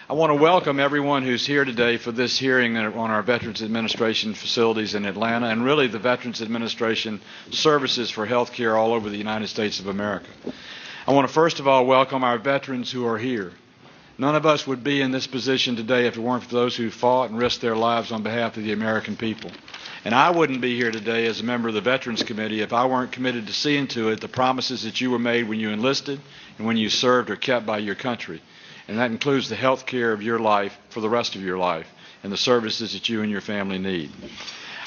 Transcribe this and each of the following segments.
I want to welcome everyone who's here today for this hearing on our Veterans Administration facilities in Atlanta and really the Veterans Administration services for health care all over the United States of America. I want to first of all welcome our veterans who are here. None of us would be in this position today if it weren't for those who fought and risked their lives on behalf of the American people. And I wouldn't be here today as a member of the Veterans Committee if I weren't committed to seeing to it the promises that you were made when you enlisted and when you served or kept by your country. And that includes the health care of your life for the rest of your life and the services that you and your family need.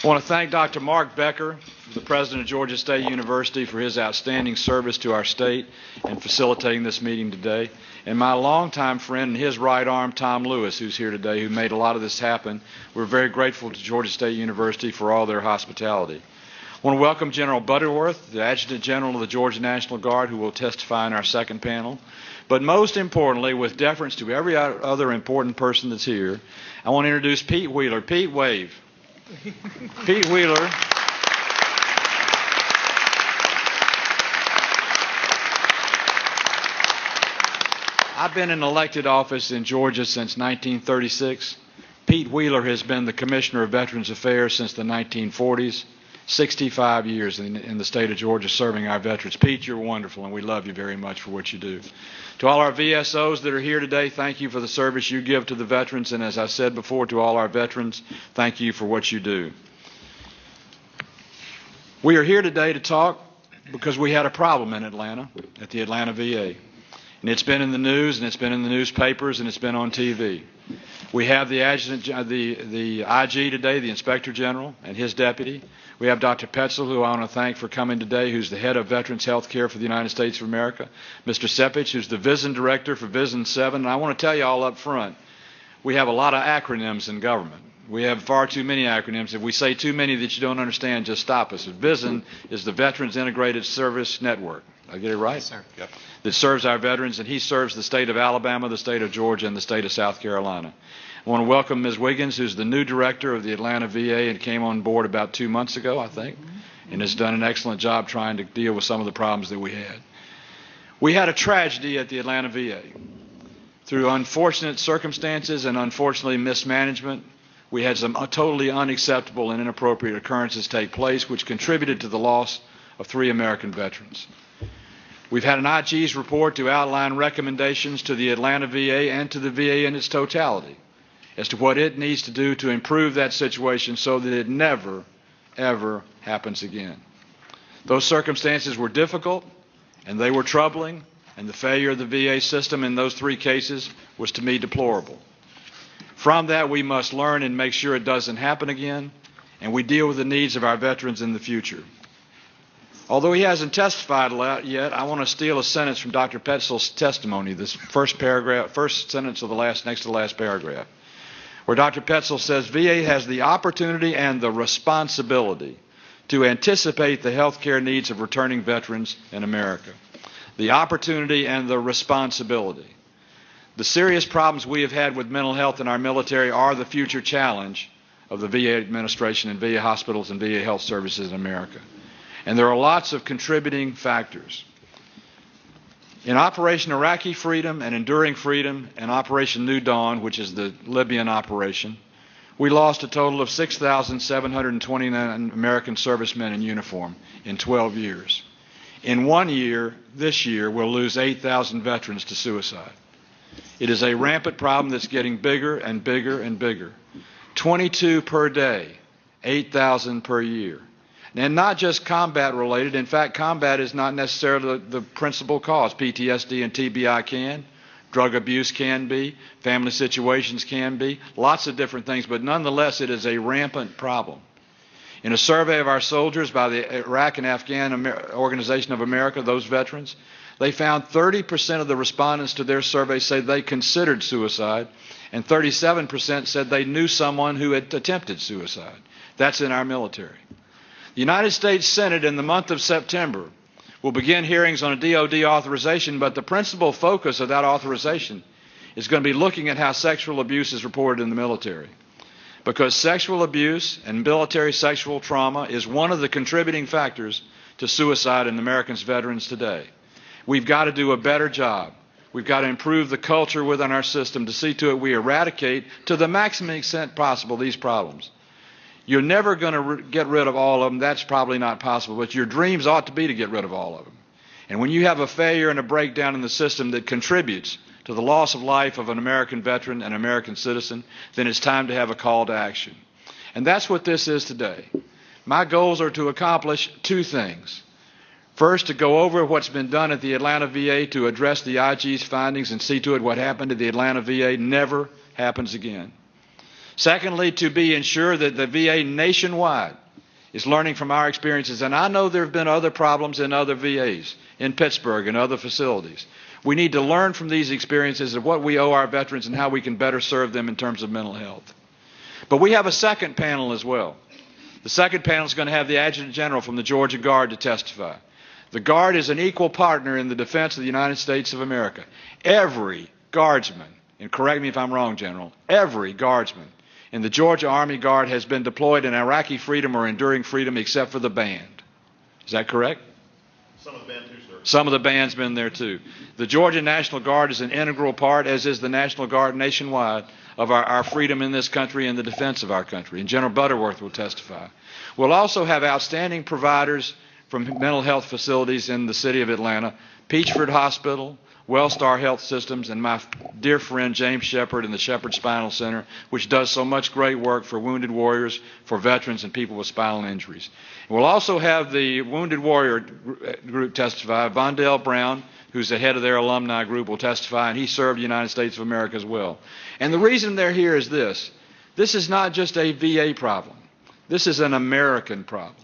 I want to thank Dr. Mark Becker, the president of Georgia State University, for his outstanding service to our state and facilitating this meeting today, and my longtime friend and his right arm, Tom Lewis, who's here today, who made a lot of this happen. We're very grateful to Georgia State University for all their hospitality. I want to welcome General Butterworth, the Adjutant General of the Georgia National Guard, who will testify in our second panel. But most importantly, with deference to every other important person that's here, I want to introduce Pete Wheeler. Pete, wave. Pete Wheeler. I've been in elected office in Georgia since 1936. Pete Wheeler has been the Commissioner of Veterans Affairs since the 1940s. 65 years in the state of Georgia serving our veterans. Pete, you're wonderful, and we love you very much for what you do. To all our VSOs that are here today, thank you for the service you give to the veterans, and as I said before, to all our veterans, thank you for what you do. We are here today to talk because we had a problem in Atlanta, at the Atlanta VA. And it's been in the news, and it's been in the newspapers, and it's been on TV. We have the adjutant, the IG today, the Inspector General, and his deputy. We have Dr. Petzel, who I want to thank for coming today, who's the head of Veterans Health Care for the United States of America. Mr. Sepich, who's the VISN Director for VISN 7. And I want to tell you all up front, we have a lot of acronyms in government. We have far too many acronyms. If we say too many that you don't understand, just stop us. VISN is the Veterans Integrated Service Network. Did I get it right? Yes, sir. Yep. That serves our veterans, and he serves the state of Alabama, the state of Georgia, and the state of South Carolina. I want to welcome Ms. Wiggins, who's the new director of the Atlanta VA and came on board about 2 months ago, I think, and has done an excellent job trying to deal with some of the problems that we had. We had a tragedy at the Atlanta VA. Through unfortunate circumstances and unfortunately mismanagement, we had some totally unacceptable and inappropriate occurrences take place, which contributed to the loss of 3 American veterans. We've had an IG's report to outline recommendations to the Atlanta VA and to the VA in its totality as to what it needs to do to improve that situation so that it never, ever happens again. Those circumstances were difficult and they were troubling, and the failure of the VA system in those 3 cases was to me deplorable. From that, we must learn and make sure it doesn't happen again, and we deal with the needs of our veterans in the future. Although he hasn't testified yet, I want to steal a sentence from Dr. Petzel's testimony, this first sentence of the next to the last paragraph, where Dr. Petzel says, VA has the opportunity and the responsibility to anticipate the health care needs of returning veterans in America. The opportunity and the responsibility. The serious problems we have had with mental health in our military are the future challenge of the VA administration and VA hospitals and VA health services in America. And there are lots of contributing factors. In Operation Iraqi Freedom and Enduring Freedom and Operation New Dawn, which is the Libyan operation, we lost a total of 6,729 American servicemen in uniform in 12 years. In 1 year, this year, we'll lose 8,000 veterans to suicide. It is a rampant problem that's getting bigger and bigger and bigger. 22 per day, 8,000 per year. And not just combat related. In fact, combat is not necessarily the principal cause. PTSD and TBI can. Drug abuse can be. Family situations can be. Lots of different things. But nonetheless, it is a rampant problem. In a survey of our soldiers by the Iraq and Afghan Organization of America, those veterans, they found 30% of the respondents to their survey said they considered suicide, and 37% said they knew someone who had attempted suicide. That's in our military. The United States Senate in the month of September will begin hearings on a DOD authorization, but the principal focus of that authorization is going to be looking at how sexual abuse is reported in the military. Because sexual abuse and military sexual trauma is one of the contributing factors to suicide in Americans' veterans today. We've got to do a better job. We've got to improve the culture within our system to see to it we eradicate to the maximum extent possible these problems. You're never going to get rid of all of them. That's probably not possible. But your dreams ought to be to get rid of all of them. And when you have a failure and a breakdown in the system that contributes to the loss of life of an American veteran and American citizen, then it's time to have a call to action. And that's what this is today. My goals are to accomplish two things. First, to go over what's been done at the Atlanta VA to address the IG's findings and see to it what happened at the Atlanta VA never happens again. Secondly, to be ensured that the VA nationwide is learning from our experiences. And I know there have been other problems in other VAs, in Pittsburgh and other facilities. We need to learn from these experiences of what we owe our veterans and how we can better serve them in terms of mental health. But we have a second panel as well. The second panel is going to have the Adjutant General from the Georgia Guard to testify. The Guard is an equal partner in the defense of the United States of America. Every Guardsman, and correct me if I'm wrong, General, every Guardsman in the Georgia Army Guard has been deployed in Iraqi freedom or enduring freedom except for the band. Is that correct? Some of the band too, sir. Some of the band's been there too. The Georgia National Guard is an integral part, as is the National Guard nationwide, of our freedom in this country and the defense of our country. And General Butterworth will testify. We'll also have outstanding providers from mental health facilities in the city of Atlanta, Peachford Hospital, Wellstar Health Systems, and my dear friend James Shepard and the Shepard Spinal Center, which does so much great work for wounded warriors, for veterans, and people with spinal injuries. And we'll also have the Wounded Warrior group testify. Vondell Brown, who's the head of their alumni group, will testify, and he served the United States of America as well. And the reason they're here is this. This is not just a VA problem. This is an American problem.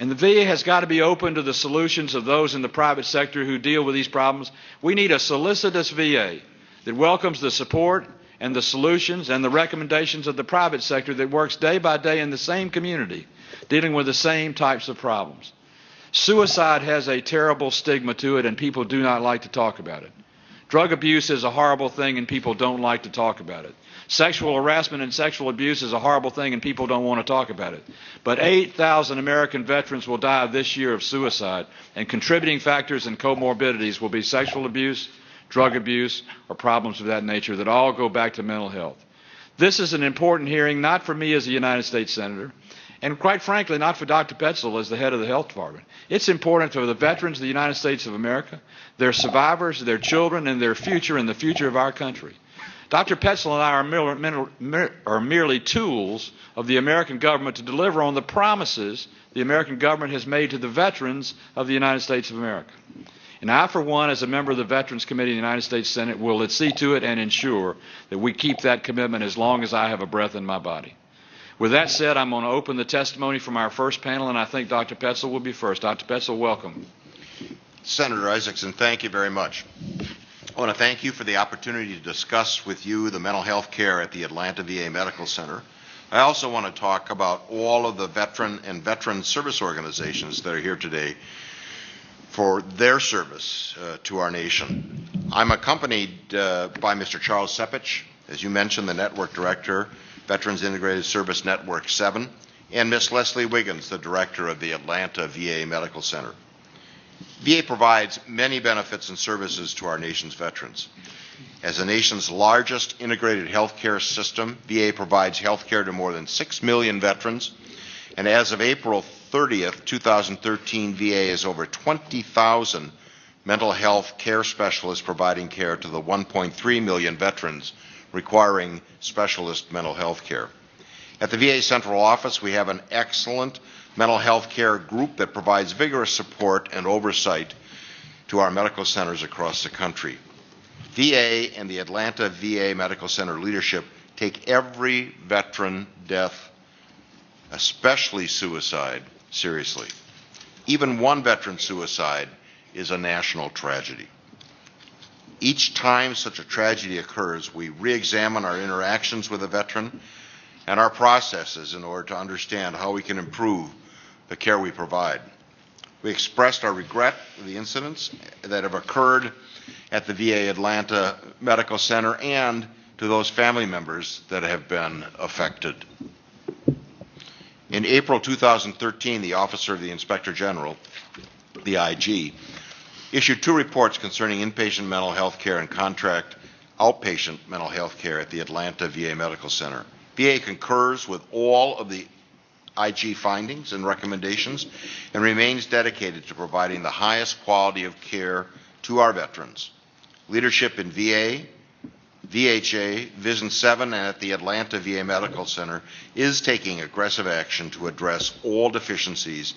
And the VA has got to be open to the solutions of those in the private sector who deal with these problems. We need a solicitous VA that welcomes the support and the solutions and the recommendations of the private sector that works day by day in the same community, dealing with the same types of problems. Suicide has a terrible stigma to it, and people do not like to talk about it. Drug abuse is a horrible thing, and people don't like to talk about it. Sexual harassment and sexual abuse is a horrible thing, and people don't want to talk about it. But 8,000 American veterans will die this year of suicide, and contributing factors and comorbidities will be sexual abuse, drug abuse, or problems of that nature that all go back to mental health. This is an important hearing, not for me as a United States Senator, and quite frankly, not for Dr. Petzl as the head of the Health Department. It's important for the veterans of the United States of America, their survivors, their children, and their future, and the future of our country. Dr. Petzl and I are merely tools of the American government to deliver on the promises the American government has made to the veterans of the United States of America. And I, for one, as a member of the Veterans Committee of the United States Senate, will see to it and ensure that we keep that commitment as long as I have a breath in my body. With that said, I'm going to open the testimony from our first panel, and I think Dr. Petzl will be first. Dr. Petzl, welcome. Senator Isaacson, thank you very much. I want to thank you for the opportunity to discuss with you the mental health care at the Atlanta VA Medical Center. I also want to talk about all of the veteran and veteran service organizations that are here today for their service to our nation. I'm accompanied by Mr. Charles Sepich, as you mentioned, the Network Director, Veterans Integrated Service Network 7, and Ms. Leslie Wiggins, the Director of the Atlanta VA Medical Center. VA provides many benefits and services to our nation's veterans. As the nation's largest integrated health care system, VA provides health care to more than 6 million veterans, and as of April 30th, 2013, VA has over 20,000 mental health care specialists providing care to the 1.3 million veterans requiring specialist mental health care. At the VA Central Office, we have an excellent mental health care group that provides vigorous support and oversight to our medical centers across the country. VA and the Atlanta VA Medical Center leadership take every veteran death, especially suicide, seriously. Even one veteran suicide is a national tragedy. Each time such a tragedy occurs, we re-examine our interactions with a veteran and our processes in order to understand how we can improve the care we provide. We expressed our regret for the incidents that have occurred at the VA Atlanta Medical Center and to those family members that have been affected. In April 2013, the Office of the Inspector General, the IG, issued 2 reports concerning inpatient mental health care and contract outpatient mental health care at the Atlanta VA Medical Center. VA concurs with all of the IG findings and recommendations and remains dedicated to providing the highest quality of care to our veterans. Leadership in VA, VHA, Vision 7, and at the Atlanta VA Medical Center is taking aggressive action to address all deficiencies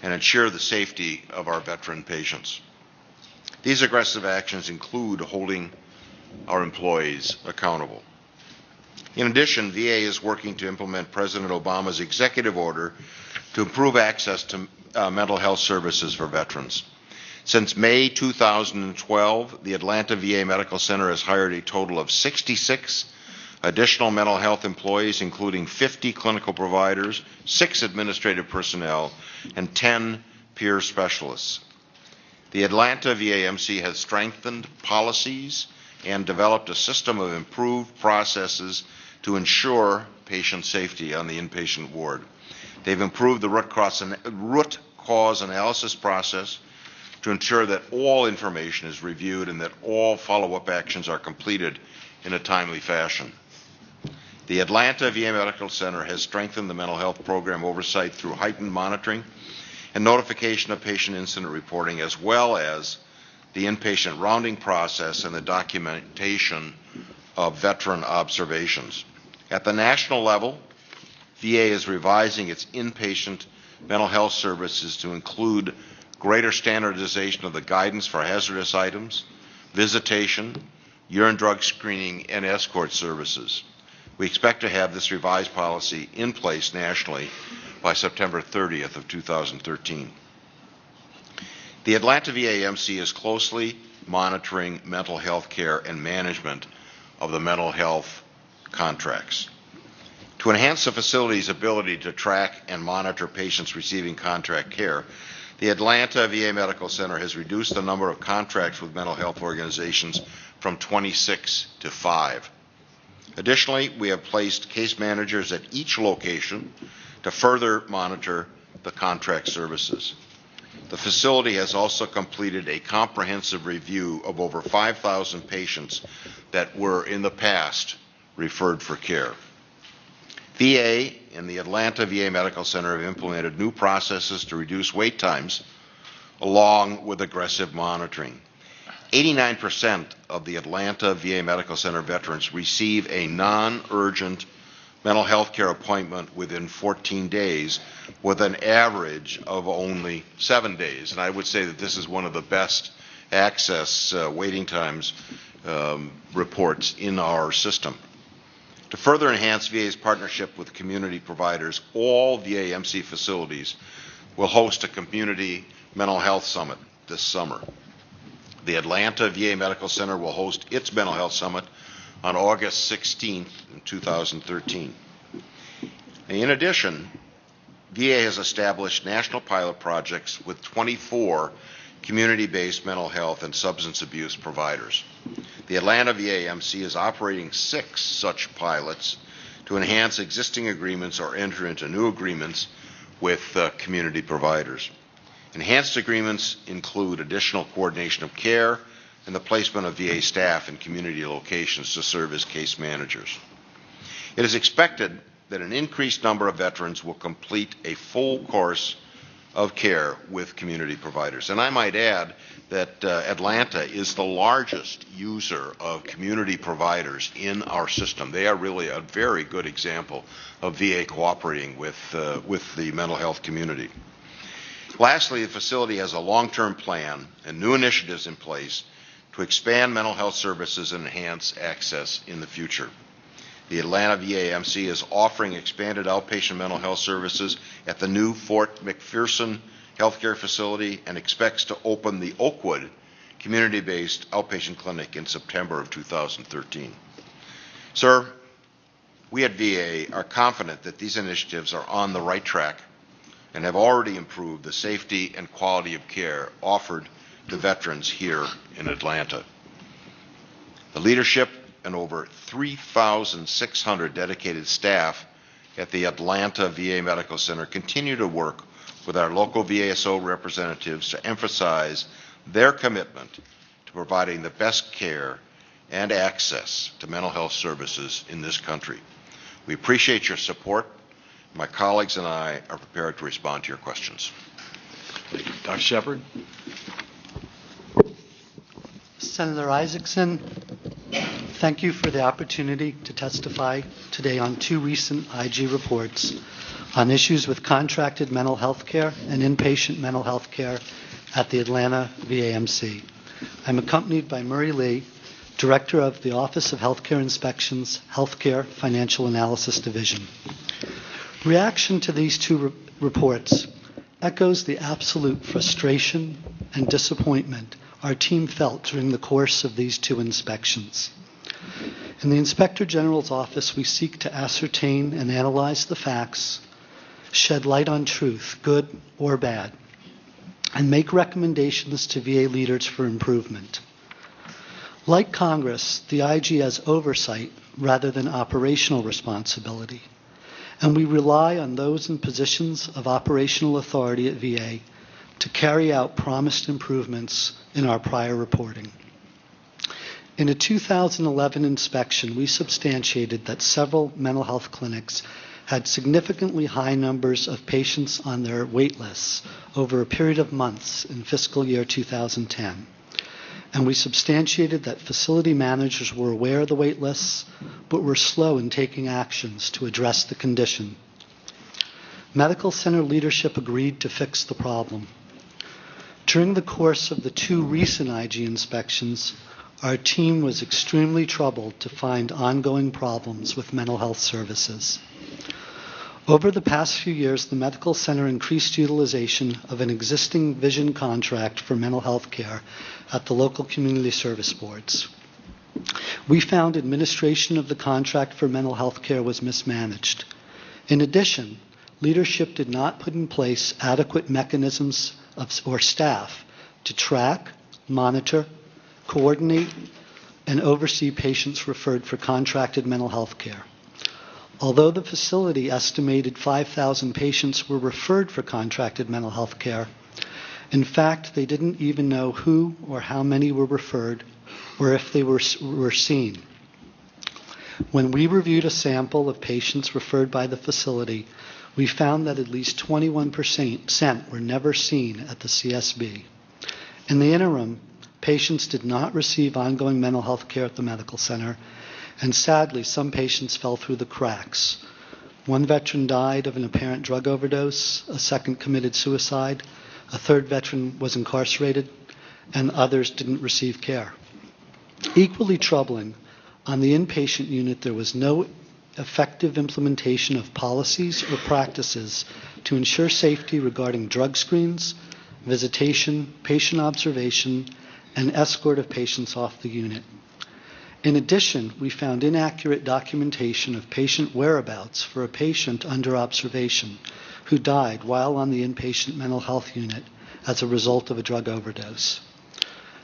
and ensure the safety of our veteran patients. These aggressive actions include holding our employees accountable. In addition, VA is working to implement President Obama's executive order to improve access to mental health services for veterans. Since May 2012, the Atlanta VA Medical Center has hired a total of 66 additional mental health employees, including 50 clinical providers, 6 administrative personnel, and 10 peer specialists. The Atlanta VAMC has strengthened policies and developed a system of improved processes to ensure patient safety on the inpatient ward. They've improved the root cause analysis process to ensure that all information is reviewed and that all follow-up actions are completed in a timely fashion. The Atlanta VA Medical Center has strengthened the mental health program oversight through heightened monitoring and notification of patient incident reporting, as well as the inpatient rounding process and the documentation of veteran observations. At the national level, VA is revising its inpatient mental health services to include greater standardization of the guidance for hazardous items, visitation, urine drug screening, and escort services. We expect to have this revised policy in place nationally by September 30th of 2013. The Atlanta VAMC is closely monitoring mental health care and management of the mental health contracts. To enhance the facility's ability to track and monitor patients receiving contract care, the Atlanta VA Medical Center has reduced the number of contracts with mental health organizations from 26 to 5. Additionally, we have placed case managers at each location to further monitor the contract services. The facility has also completed a comprehensive review of over 5,000 patients that were in the past referred for care. VA and the Atlanta VA Medical Center have implemented new processes to reduce wait times along with aggressive monitoring. 89% of the Atlanta VA Medical Center veterans receive a non-urgent mental health care appointment within 14 days with an average of only 7 days. And I would say that this is one of the best access waiting times reports in our system. To further enhance VA's partnership with community providers, all VAMC facilities will host a community mental health summit this summer. The Atlanta VA Medical Center will host its mental health summit on August 16th, 2013. In addition, VA has established national pilot projects with 24 community-based mental health and substance abuse providers. The Atlanta VAMC is operating 6 such pilots to enhance existing agreements or enter into new agreements with community providers. Enhanced agreements include additional coordination of care and the placement of VA staff in community locations to serve as case managers. It is expected that an increased number of veterans will complete a full course of care with community providers. And I might add that Atlanta is the largest user of community providers in our system. They are really a very good example of VA cooperating with the mental health community. Lastly, the facility has a long-term plan and new initiatives in place to expand mental health services and enhance access in the future. The Atlanta VAMC is offering expanded outpatient mental health services at the new Fort McPherson Healthcare Facility and expects to open the Oakwood community-based outpatient clinic in September of 2013. Sir, we at VA are confident that these initiatives are on the right track and have already improved the safety and quality of care offered to veterans here in Atlanta. The leadership and over 3,600 dedicated staff at the Atlanta VA Medical Center continue to work with our local VASO representatives to emphasize their commitment to providing the best care and access to mental health services in this country. We appreciate your support. My colleagues and I are prepared to respond to your questions. Thank you. Dr. Shepard? Senator Isaacson, thank you for the opportunity to testify today on two recent IG reports on issues with contracted mental health care and inpatient mental health care at the Atlanta VAMC. I'm accompanied by Murray Lee, Director of the Office of Healthcare Inspections, Healthcare Financial Analysis Division. Reaction to these two reports echoes the absolute frustration and disappointment our team felt during the course of these two inspections. In the Inspector General's office, we seek to ascertain and analyze the facts, shed light on truth, good or bad, and make recommendations to VA leaders for improvement. Like Congress, the IG has oversight rather than operational responsibility, and we rely on those in positions of operational authority at VA to carry out promised improvements in our prior reporting. In a 2011 inspection, we substantiated that several mental health clinics had significantly high numbers of patients on their wait lists over a period of months in fiscal year 2010. And we substantiated that facility managers were aware of the wait lists, but were slow in taking actions to address the condition. Medical center leadership agreed to fix the problem. During the course of the two recent IG inspections, our team was extremely troubled to find ongoing problems with mental health services. Over the past few years, the medical center increased utilization of an existing vision contract for mental health care at the local community service boards. We found administration of the contract for mental health care was mismanaged. In addition, leadership did not put in place adequate mechanisms or staff to track, monitor, coordinate, and oversee patients referred for contracted mental health care. Although the facility estimated 5,000 patients were referred for contracted mental health care, in fact, they didn't even know who or how many were referred or if they were seen. When we reviewed a sample of patients referred by the facility, we found that at least 21% were never seen at the CSB. In the interim, patients did not receive ongoing mental health care at the medical center, and sadly, some patients fell through the cracks. One veteran died of an apparent drug overdose, a second committed suicide, a third veteran was incarcerated, and others didn't receive care. Equally troubling, on the inpatient unit, there was no effective implementation of policies or practices to ensure safety regarding drug screens, visitation, patient observation, and escort of patients off the unit. In addition, we found inaccurate documentation of patient whereabouts for a patient under observation who died while on the inpatient mental health unit as a result of a drug overdose.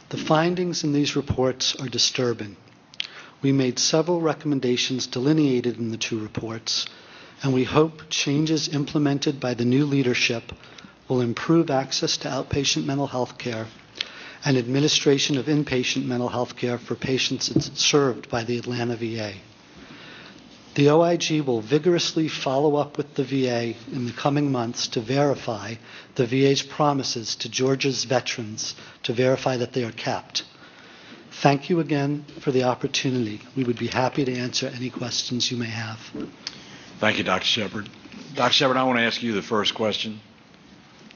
The findings in these reports are disturbing. We made several recommendations delineated in the two reports, and we hope changes implemented by the new leadership will improve access to outpatient mental health care and administration of inpatient mental health care for patients served by the Atlanta VA. The OIG will vigorously follow up with the VA in the coming months to verify the VA's promises to Georgia's veterans to verify that they are kept. Thank you again for the opportunity. We would be happy to answer any questions you may have. Thank you, Dr. Shepard. Dr. Shepard, I want to ask you the first question.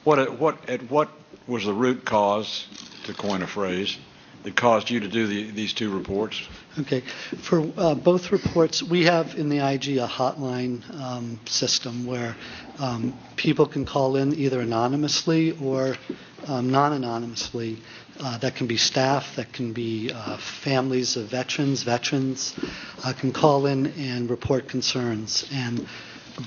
What was the root cause, to coin a phrase, that caused you to do these two reports? Okay. For both reports, we have in the IG a hotline system where people can call in either anonymously or non-anonymously. That can be staff, that can be families of veterans can call in and report concerns. And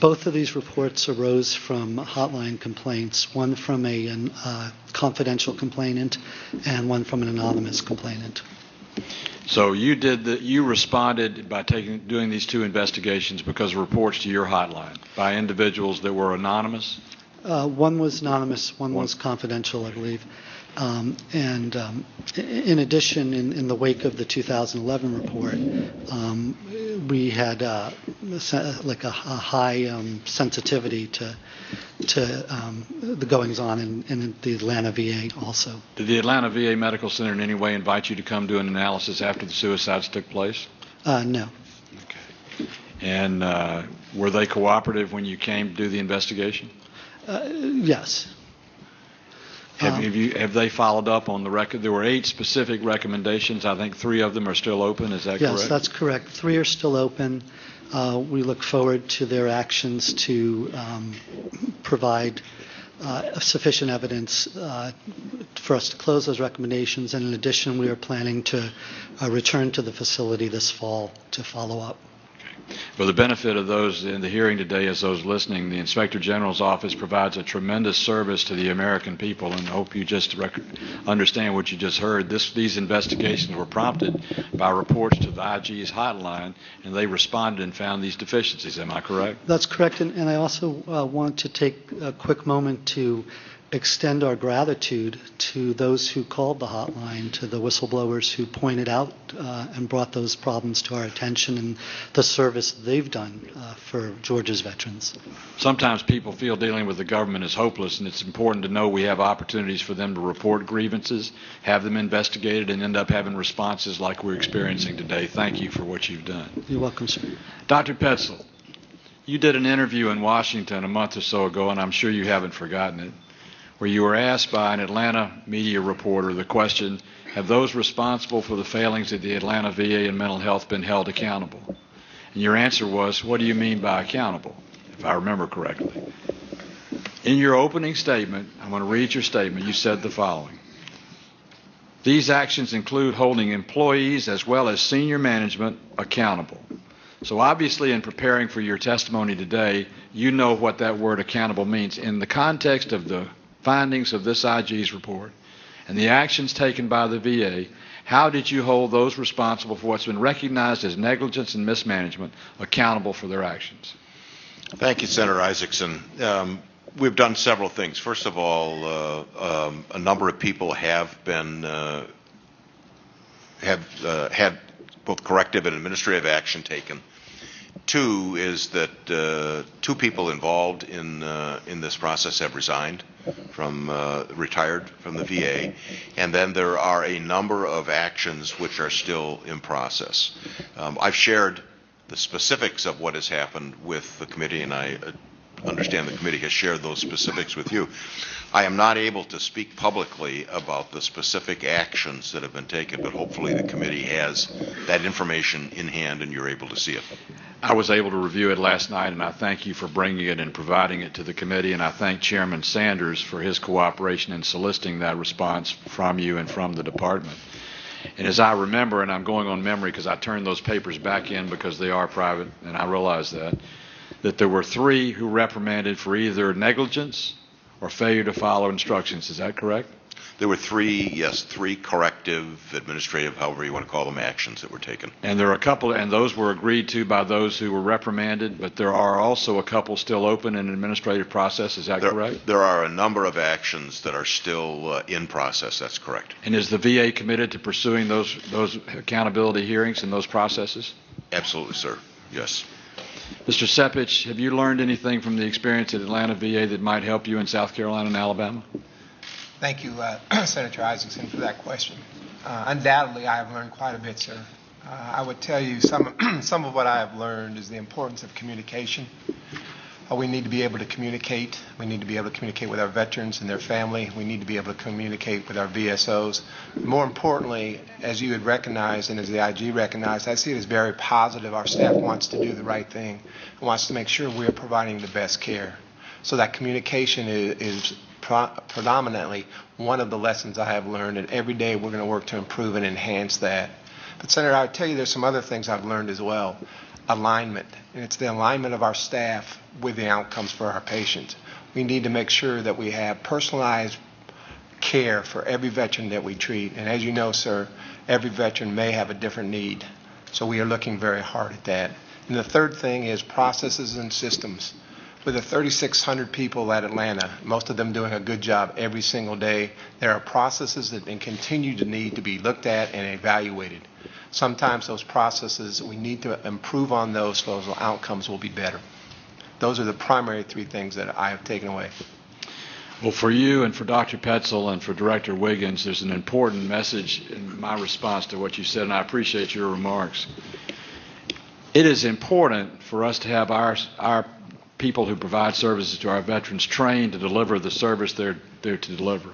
both of these reports arose from hotline complaints, one from a confidential complainant and one from an anonymous complainant. So you responded by doing these two investigations because of reports to your hotline by individuals that were anonymous? One was anonymous, one was confidential, I believe. In addition, in the wake of the 2011 report, we had like a high sensitivity to the goings-on in the Atlanta VA also. Did the Atlanta VA Medical Center in any way invite you to come do an analysis after the suicides took place? No. Okay. And were they cooperative when you came to do the investigation? Yes. Have they followed up on the record? There were 8 specific recommendations. I think 3 of them are still open. Is that correct? Yes, that's correct. 3 are still open. We look forward to their actions to provide sufficient evidence for us to close those recommendations. And in addition, we are planning to return to the facility this fall to follow up. For the benefit of those in the hearing today, as those listening, the Inspector General's office provides a tremendous service to the American people, and I hope you just understand what you just heard. These investigations were prompted by reports to the IG's hotline, and they responded and found these deficiencies. Am I correct? That's correct, and I also want to take a quick moment to extend our gratitude to those who called the hotline, to the whistleblowers who pointed out and brought those problems to our attention, and the service they've done for Georgia's veterans. Sometimes people feel dealing with the government is hopeless, and it's important to know we have opportunities for them to report grievances, have them investigated, and end up having responses like we're experiencing today. Thank you for what you've done. You're welcome, sir. Dr. Petzl, you did an interview in Washington a month or so ago, and I'm sure you haven't forgotten it, where you were asked by an Atlanta media reporter the question, have those responsible for the failings of the Atlanta VA in mental health been held accountable? And your answer was, what do you mean by accountable, if I remember correctly? In your opening statement, I'm going to read your statement, you said the following. These actions include holding employees as well as senior management accountable. So obviously in preparing for your testimony today, you know what that word accountable means. In the context of the findings of this IG's report and the actions taken by the VA, how did you hold those responsible for what's been recognized as negligence and mismanagement accountable for their actions? Thank you, Senator Isaacson. We've done several things. First of all, a number of people have been had both corrective and administrative action taken. 2 is that 2 people involved in this process have resigned retired from the VA, and then there are a number of actions which are still in process. I've shared the specifics of what has happened with the committee, and I understand the committee has shared those specifics with you. I am not able to speak publicly about the specific actions that have been taken, but hopefully the committee has that information in hand and you're able to see it. I was able to review it last night, and I thank you for bringing it and providing it to the committee, and I thank Chairman Sanders for his cooperation in soliciting that response from you and from the department. And as I remember, and I'm going on memory because I turned those papers back in because they are private, and I realize that there were 3 who reprimanded for either negligence or failure to follow instructions. Is that correct? There were 3 corrective, administrative, however you want to call them, actions that were taken. And there are a couple, and those were agreed to by those who were reprimanded, but there are also a couple still open in administrative process. Is that correct? There are a number of actions that are still in process. That's correct. And is the VA committed to pursuing those accountability hearings and those processes? Absolutely, sir. Yes. Mr. Sepich, have you learned anything from the experience at Atlanta VA that might help you in South Carolina and Alabama? Thank you, Senator Isaacson, for that question. Undoubtedly, I have learned quite a bit, sir. I would tell you some of what I have learned is the importance of communication. We need to be able to communicate. We need to be able to communicate with our veterans and their family. We need to be able to communicate with our VSOs. More importantly, as you had recognized and as the IG recognized, I see it as very positive. Our staff wants to do the right thing and wants to make sure we are providing the best care. So that communication is predominantly one of the lessons I have learned, and every day we're going to work to improve and enhance that. But Senator, I would tell you there's some other things I've learned as well. Alignment, and it's the alignment of our staff with the outcomes for our patients. We need to make sure that we have personalized care for every veteran that we treat, and as you know, sir, every veteran may have a different need, so we are looking very hard at that. And the third thing is processes and systems. With the 3,600 people at Atlanta, most of them doing a good job every single day, there are processes that continue to need to be looked at and evaluated. Sometimes those processes, we need to improve on those so those outcomes will be better. Those are the primary three things that I have taken away. Well, for you and for Dr. Petzel and for Director Wiggins, there's an important message in my response to what you said, and I appreciate your remarks. It is important for us to have our people who provide services to our veterans trained to deliver the service they're to deliver.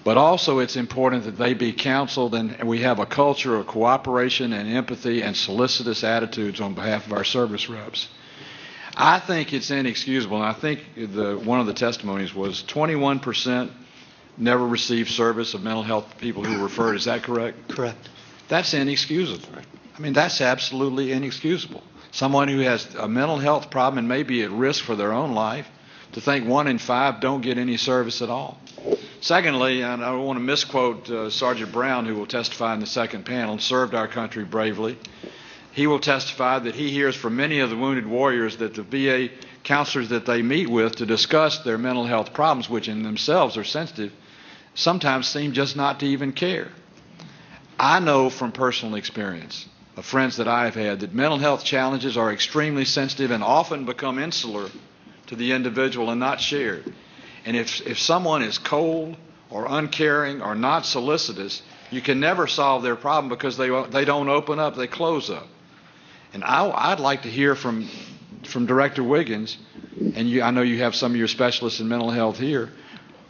But also it's important that they be counseled and we have a culture of cooperation and empathy and solicitous attitudes on behalf of our service reps. I think it's inexcusable, and I think one of the testimonies was 21% never received service of mental health people who were referred. Is that correct? Correct. That's inexcusable. I mean, that's absolutely inexcusable. Someone who has a mental health problem and may be at risk for their own life, to think 1 in 5 don't get any service at all. Secondly, and I don't want to misquote Sergeant Brown, who will testify in the second panel, served our country bravely. He will testify that he hears from many of the wounded warriors that the VA counselors that they meet with to discuss their mental health problems, which in themselves are sensitive, sometimes seem just not to even care. I know from personal experience of friends that I have had that mental health challenges are extremely sensitive and often become insular to the individual and not shared. And if someone is cold or uncaring or not solicitous, you can never solve their problem because they don't open up, they close up. And I'd like to hear from Director Wiggins, and I know you have some of your specialists in mental health here.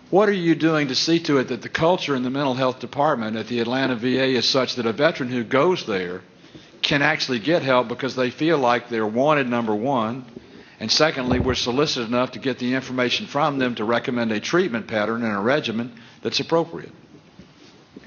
What are you doing to see to it that the culture in the mental health department at the Atlanta VA is such that a veteran who goes there can actually get help because they feel like they're wanted, number one, and secondly, we're solicited enough to get the information from them to recommend a treatment pattern and a regimen that's appropriate?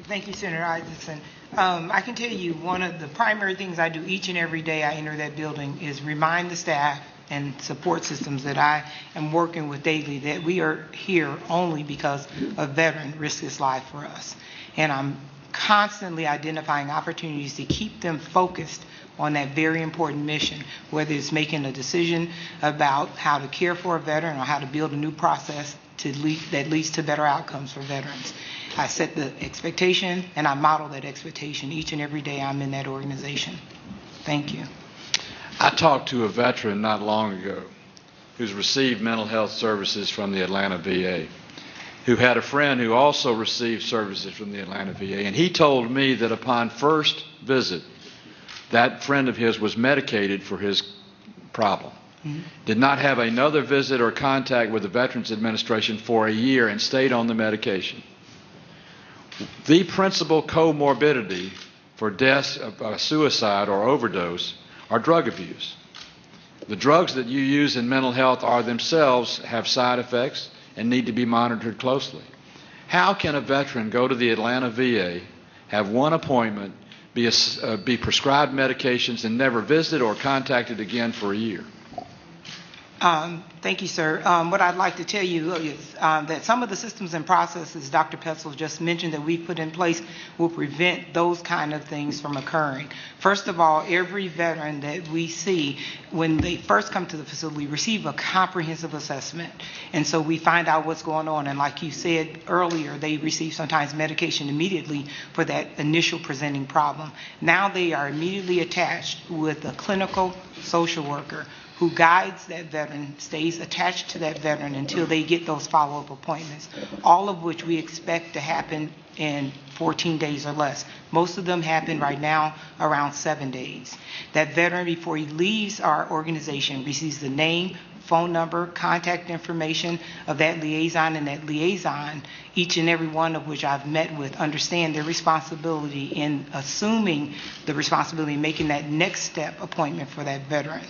Thank you, Senator Isaacson. I can tell you one of the primary things I do each and every day I enter that building is remind the staff and support systems that I am working with daily that we are here only because a veteran risked his life for us. And I'm constantly identifying opportunities to keep them focused on that very important mission, whether it's making a decision about how to care for a veteran or how to build a new process that leads to better outcomes for veterans. I set the expectation and I model that expectation each and every day I'm in that organization. Thank you. I talked to a veteran not long ago who's received mental health services from the Atlanta VA, who had a friend who also received services from the Atlanta VA, and he told me that upon first visit, that friend of his was medicated for his problem. Did not have another visit or contact with the Veterans Administration for a year and stayed on the medication. The principal comorbidity for deaths, suicide or overdose are drug abuse. The drugs that you use in mental health are themselves have side effects and need to be monitored closely. How can a veteran go to the Atlanta VA, have one appointment, be prescribed medications, and never visit or contacted again for a year? Thank you, sir. What I'd like to tell you is that some of the systems and processes Dr. Petzel just mentioned that we put in place will prevent those kind of things from occurring. First of all, every veteran that we see, when they first come to the facility, receive a comprehensive assessment. And so we find out what's going on. And like you said earlier, they receive sometimes medication immediately for that initial presenting problem. Now they are immediately attached with a clinical social worker who guides that veteran, stays attached to that veteran until they get those follow-up appointments, all of which we expect to happen in 14 days or less. Most of them happen right now around 7 days. That veteran, before he leaves our organization, receives the name, phone number, contact information of that liaison, and that liaison, each and every one of which I've met with, understand their responsibility in assuming the responsibility in making that next step appointment for that veteran.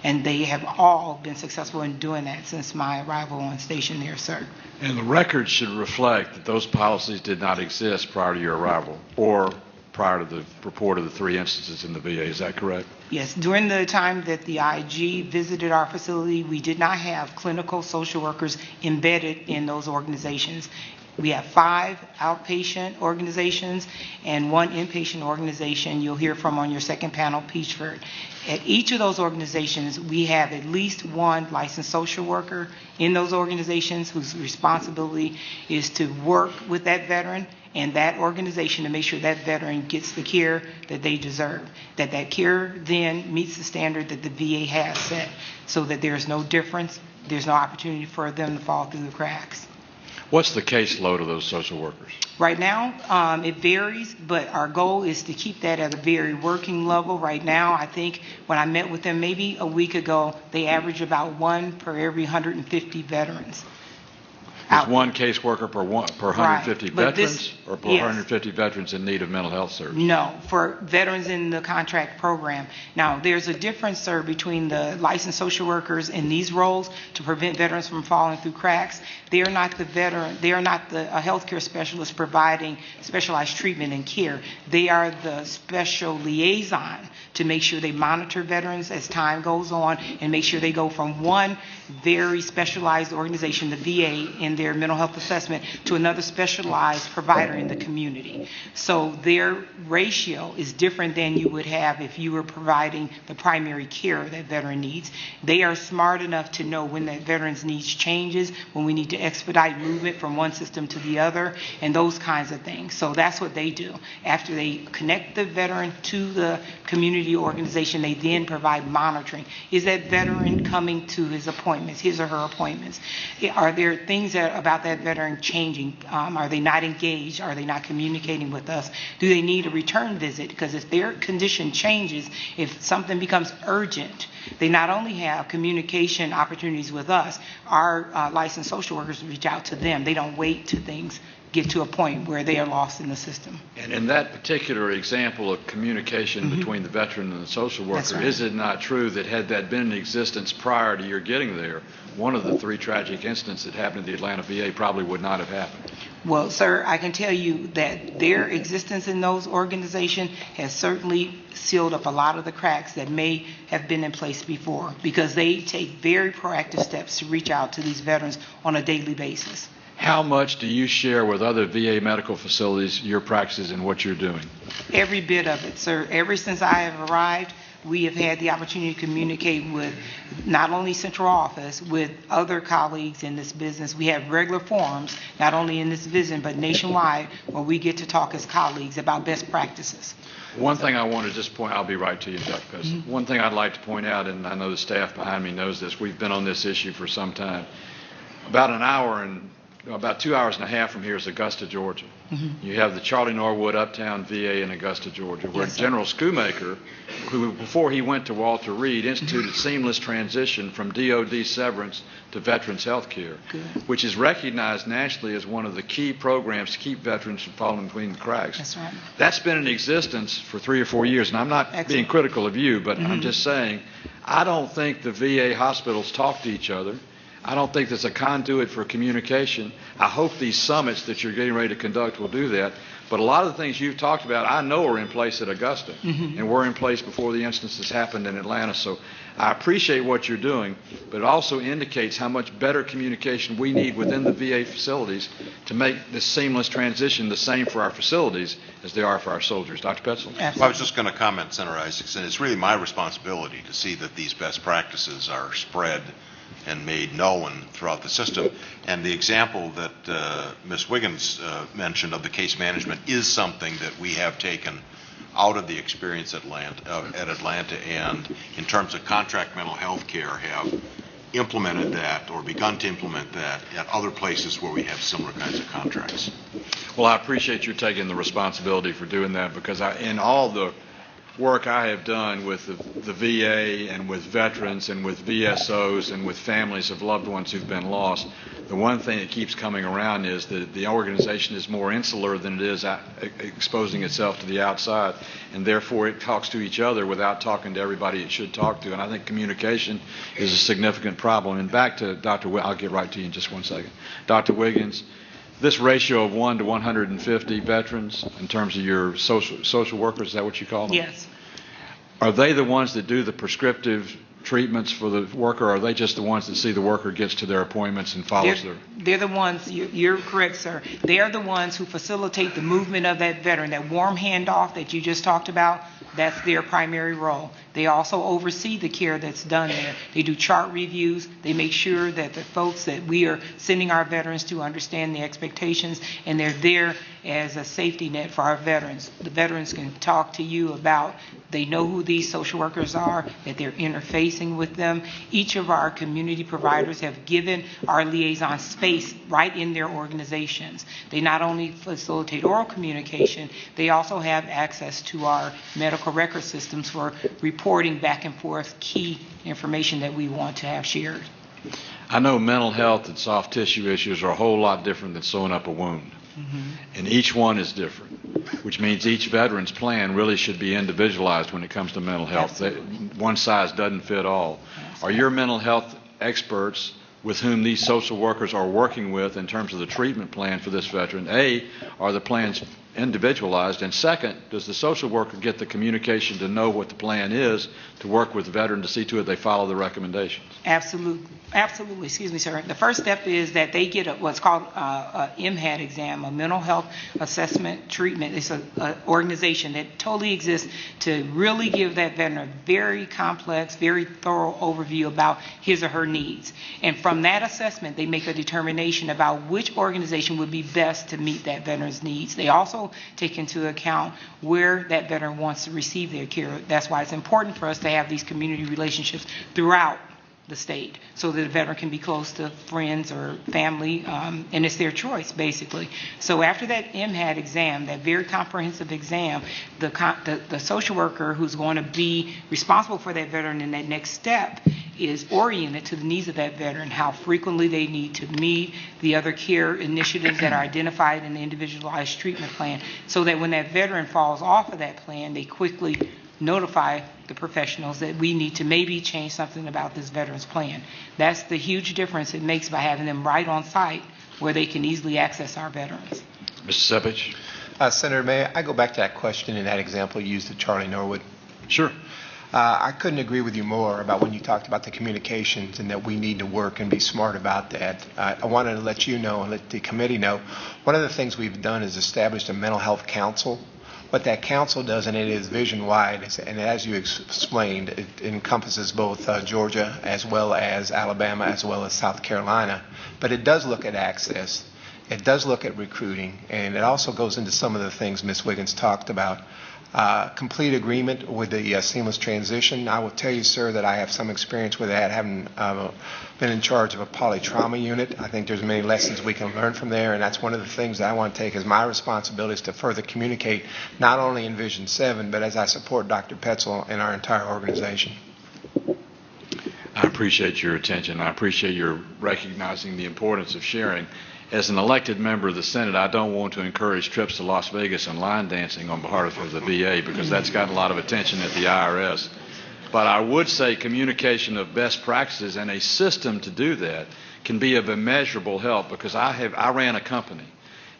And they have all been successful in doing that since my arrival on station there, sir. And the record should reflect that those policies did not exist prior to your arrival or prior to the report of the 3 instances in the VA. Is that correct? Yes. During the time that the IG visited our facility, we did not have clinical social workers embedded in those organizations. We have 5 outpatient organizations and 1 inpatient organization you'll hear from on your second panel, Peachford. At each of those organizations, we have at least 1 licensed social worker in those organizations whose responsibility is to work with that veteran and that organization to make sure that veteran gets the care that they deserve, that care then meets the standard that the VA has set, so that there's no difference, there's no opportunity for them to fall through the cracks. What's the caseload of those social workers? Right now, it varies, but our goal is to keep that at a very working level. Right now, I think when I met with them maybe a week ago, they average about 1 per every 150 veterans. Is 1 caseworker per 150 Right. veterans, or per 150 veterans in need of mental health service? No, for veterans in the contract program. Now, there's a difference, sir, between the licensed social workers in these roles to prevent veterans from falling through cracks. They are not the healthcare specialist providing specialized treatment and care. They are the special liaison to make sure they monitor veterans as time goes on and make sure they go from one very specialized organization, the VA, in their mental health assessment to another specialized provider in the community. So their ratio is different than you would have if you were providing the primary care that veteran needs. They are smart enough to know when that veteran's needs changes, when we need to expedite movement from one system to the other, and those kinds of things. So that's what they do. After they connect the veteran to the community organization, they then provide monitoring. Is that veteran coming to his appointments, his or her appointments? Are there things about that veteran changing? Are they not engaged? Are they not communicating with us? Do they need a return visit? Because if their condition changes, if something becomes urgent, they not only have communication opportunities with us, our licensed social workers reach out to them. They don't wait till things get to a point where they are lost in the system. And in that particular example of communication between the veteran and the social worker, right. Is it not true that had that been in existence prior to your getting there, one of the 3 tragic incidents that happened at the Atlanta VA probably would not have happened? Well, sir, I can tell you that their existence in those organizations has certainly sealed up a lot of the cracks that may have been in place before, because they take very proactive steps to reach out to these veterans on a daily basis. How much do you share with other VA medical facilities your practices and what you're doing? Every bit of it, sir. Ever since I have arrived, we have had the opportunity to communicate with not only central office, with other colleagues in this business. We have regular forums, not only in this vision, but nationwide, where we get to talk as colleagues about best practices. One thing I want to just point, I'll be right to you, Dr. President. One thing I'd like to point out, and I know the staff behind me knows this, we've been on this issue for some time. About 2 hours and a half from here is Augusta, Georgia. You have the Charlie Norwood Uptown VA in Augusta, Georgia, where General Schoonmaker, who before he went to Walter Reed, instituted seamless transition from DOD severance to veterans health care, which is recognized nationally as one of the key programs to keep veterans from falling between the cracks. That's right. That's been in existence for 3 or 4 years, and I'm not being critical of you, but I'm just saying, I don't think the VA hospitals talk to each other. I don't think there's a conduit for communication. I hope these summits that you're getting ready to conduct will do that. But a lot of the things you've talked about, I know are in place at Augusta, and were in place before the instances happened in Atlanta. So I appreciate what you're doing, but it also indicates how much better communication we need within the VA facilities to make this seamless transition the same for our facilities as they are for our soldiers. Dr. Petzl? Well, I was just going to comment, Senator Isaacson. It's really my responsibility to see that these best practices are spread and made known throughout the system. And the example that Ms. Wiggins mentioned of the case management is something that we have taken out of the experience at Atlanta, and in terms of contract mental health care have implemented that or begun to implement that at other places where we have similar kinds of contracts. Well, I appreciate you taking the responsibility for doing that, because in all the work I have done with the VA and with veterans and with VSOs and with families of loved ones who've been lost, the one thing that keeps coming around is that the organization is more insular than it is exposing itself to the outside, and therefore it talks to each other without talking to everybody it should talk to. And I think communication is a significant problem. And back to Dr. I'll get right to you in just 1 second. Dr. Wiggins, this ratio of 1 to 150 veterans in terms of your social workers, is that what you call them? Yes. Are they the ones that do the prescriptive treatments for the worker, or are they just the ones that see the worker gets to their appointments and follows their... They're the ones, you're correct, sir. They are the ones who facilitate the movement of that veteran, that warm handoff that you just talked about. That's their primary role. They also oversee the care that's done there. They do chart reviews. They make sure that the folks that we are sending our veterans to understand the expectations, and they're there as a safety net for our veterans. The veterans can talk to you about, they know who these social workers are, that they're interfacing with them. Each of our community providers have given our liaison space right in their organizations. They not only facilitate oral communication, they also have access to our medical record systems for reporting back and forth key information that we want to have shared. I know mental health and soft tissue issues are a whole lot different than sewing up a wound. And each one is different, which means each veteran's plan really should be individualized when it comes to mental health. One size doesn't fit all. Are your mental health experts with whom these social workers are working with in terms of the treatment plan for this veteran? A, are the plans individualized? And second, does the social worker get the communication to know what the plan is to work with the veteran to see to it they follow the recommendations? Absolutely. Absolutely. Excuse me, sir. The first step is that they get what's called a MHAT exam, a mental health assessment treatment. It's an organization that totally exists to really give that veteran a very complex, very thorough overview about his or her needs. And from that assessment, they make a determination about which organization would be best to meet that veteran's needs. They also take into account where that veteran wants to receive their care. That's why it's important for us to have these community relationships throughout the state, so that the veteran can be close to friends or family, and it's their choice, basically. So after that MHAT exam, that very comprehensive exam, the social worker who's going to be responsible for that veteran in that next step is oriented to the needs of that veteran, how frequently they need to meet, the other care initiatives that are identified in the individualized treatment plan, so that when that veteran falls off of that plan, they quickly notify the professionals that we need to maybe change something about this veteran's plan. That's the huge difference it makes by having them right on site where they can easily access our veterans. Mr. Sepich? Senator, may I go back to that question and that example you used of Charlie Norwood? Sure. I couldn't agree with you more about when you talked about the communications and that we need to work and be smart about that. I wanted to let you know and let the committee know, one of the things we've done is established a mental health council. What that council does, and it is vision-wide, and as you explained, it encompasses both Georgia as well as Alabama as well as South Carolina. But it does look at access. It does look at recruiting, and it also goes into some of the things Ms. Wiggins talked about. Complete agreement with the seamless transition. I will tell you, sir, that I have some experience with that, having been in charge of a polytrauma unit. I think there's many lessons we can learn from there, and that's one of the things that I want to take as my responsibility is to further communicate, not only in Vision 7, but as I support Dr. Petzel and our entire organization. I appreciate your attention. I appreciate your recognizing the importance of sharing. As an elected member of the Senate, I don't want to encourage trips to Las Vegas and line dancing on behalf of the VA, because that's gotten a lot of attention at the IRS. But I would say communication of best practices and a system to do that can be of immeasurable help, because I ran a company.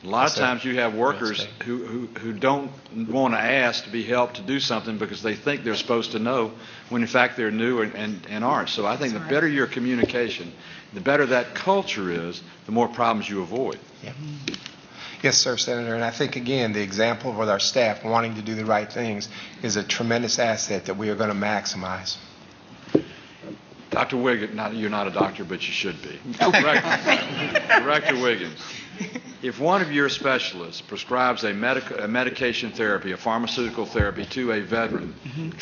A lot of times you have workers who don't want to ask to be helped to do something because they think they're supposed to know, when in fact they're new and aren't. So I think the better your communication, the better that culture is, the more problems you avoid. Yeah. Yes, sir, Senator. And I think, again, the example with our staff wanting to do the right things is a tremendous asset that we are going to maximize. Dr. Wiggins, you're not a doctor, but you should be. Director Wiggins, if one of your specialists prescribes a medication therapy, a pharmaceutical therapy to a veteran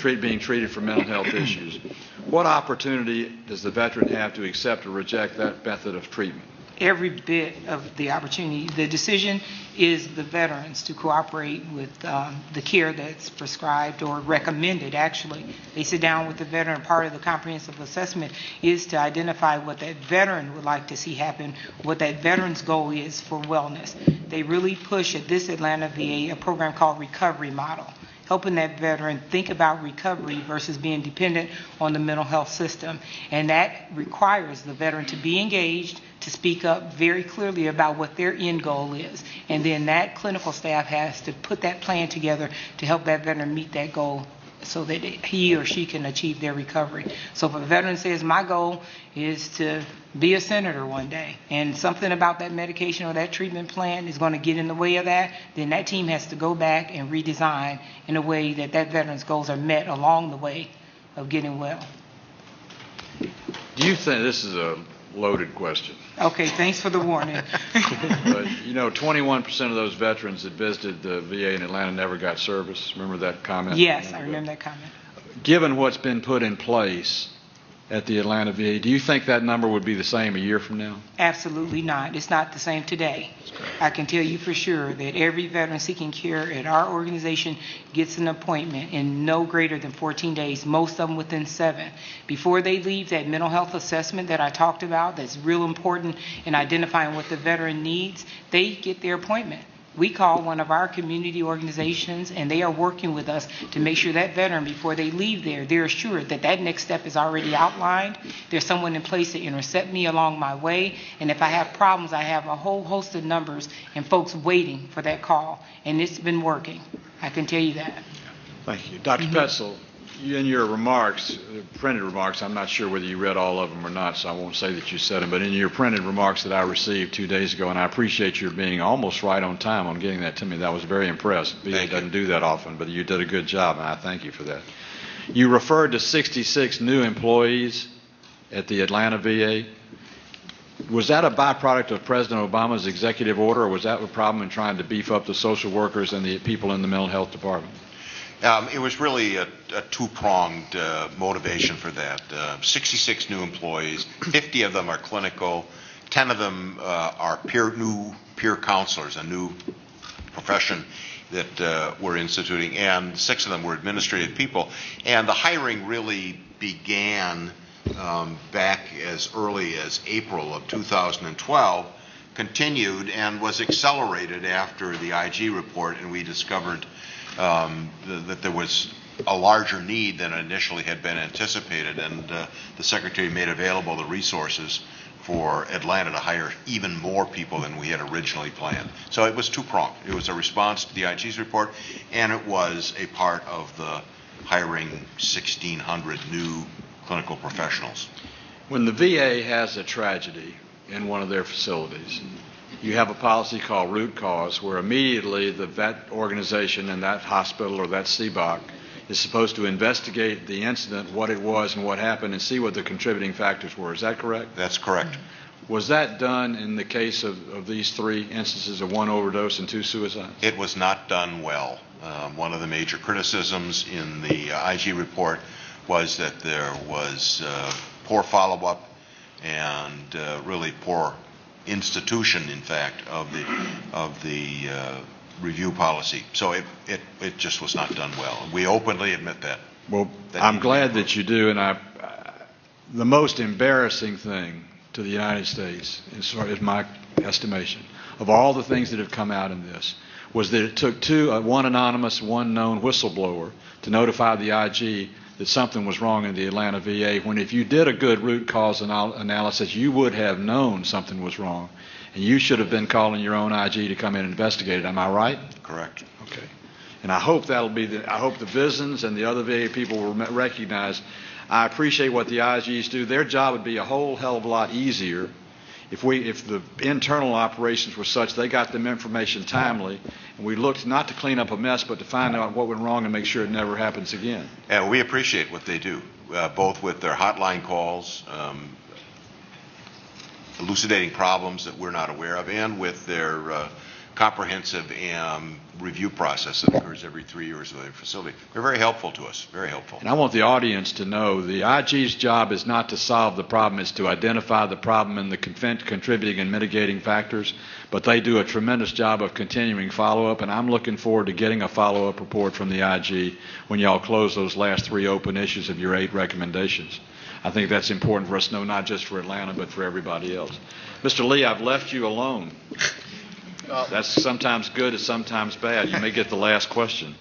being treated for mental health issues, what opportunity does the veteran have to accept or reject that method of treatment? Every bit of the opportunity. The decision is the veterans to cooperate with the care that's prescribed or recommended, actually. They sit down with the veteran. Part of the comprehensive assessment is to identify what that veteran would like to see happen, what that veteran's goal is for wellness. They really push at this Atlanta VA a program called Recovery Model, helping that veteran think about recovery versus being dependent on the mental health system. And that requires the veteran to be engaged, to speak up very clearly about what their end goal is. And then that clinical staff has to put that plan together to help that veteran meet that goal so that he or she can achieve their recovery. So if a veteran says, my goal is to be a senator one day, and something about that medication or that treatment plan is going to get in the way of that, then that team has to go back and redesign in a way that that veteran's goals are met along the way of getting well. Do you think, this is a loaded question, Okay, thanks for the warning. but 21% of those veterans that visited the VA in Atlanta never got service. Remember that comment? Yes, I remember that comment. Given what's been put in place at the Atlanta VA, do you think that number would be the same a year from now? Absolutely not. It's not the same today. I can tell you for sure that every veteran seeking care at our organization gets an appointment in no greater than 14 days, most of them within 7. Before they leave, that mental health assessment that I talked about that's real important in identifying what the veteran needs, they get their appointment. We call one of our community organizations, and they are working with us to make sure that veteran, before they leave there, they're assured that that next step is already outlined. There's someone in place to intercept me along my way, and if I have problems, I have a whole host of numbers and folks waiting for that call, and it's been working. I can tell you that. Thank you. Dr. Petzel, in your remarks, printed remarks, I'm not sure whether you read all of them or not, so I won't say that you said them, but in your printed remarks that I received 2 days ago, and I appreciate your being almost right on time on getting that to me. That was very impressive. VA doesn't do that often, but you did a good job, and I thank you for that. You referred to 66 new employees at the Atlanta VA. Was that a byproduct of President Obama's executive order, or was that a problem in trying to beef up the social workers and the people in the mental health department? It was really a two-pronged motivation for that. 66 new employees, 50 of them are clinical, 10 of them are new peer counselors, a new profession that we're instituting, and 6 of them were administrative people. And the hiring really began back as early as April of 2012, continued, and was accelerated after the IG report, and we discovered that there was a larger need than initially had been anticipated, and the Secretary made available the resources for Atlanta to hire even more people than we had originally planned. So it was two-pronged. It was a response to the IG's report, and it was a part of the hiring 1,600 new clinical professionals. When the VA has a tragedy in one of their facilities, you have a policy called root cause, where immediately that organization and that hospital or that CBOC is supposed to investigate the incident, what it was and what happened, and see what the contributing factors were. Is that correct? That's correct. Was that done in the case of these 3 instances of 1 overdose and 2 suicides? It was not done well. One of the major criticisms in the IG report was that there was poor follow-up and really poor institution, in fact, of the review policy. So it just was not done well. We openly admit that. Well, I'm glad that you do, and the most embarrassing thing to the United States, is my estimation, of all the things that have come out in this, was that it took 2, one anonymous, one known whistleblower, to notify the IG that something was wrong in the Atlanta VA, when if you did a good root cause analysis, you would have known something was wrong, and you should have been calling your own IG to come in and investigate it. Am I right? Correct. Okay. And I hope I hope the VISNs and the other VA people will recognize, I appreciate what the IGs do. Their job would be a whole hell of a lot easier if the internal operations were such they got them information timely, and we looked not to clean up a mess, but to find out what went wrong and make sure it never happens again. And we appreciate what they do, both with their hotline calls, elucidating problems that we're not aware of, and with their comprehensive review process that occurs every 3 years of their facility. They're very helpful to us, very helpful. And I want the audience to know the IG's job is not to solve the problem, it's to identify the problem and the contributing and mitigating factors, but they do a tremendous job of continuing follow-up, and I'm looking forward to getting a follow-up report from the IG when y'all close those last 3 open issues of your 8 recommendations. I think that's important for us to know, not just for Atlanta, but for everybody else. Mr. Lee, I've left you alone. That's sometimes good, it's sometimes bad. You may get the last question.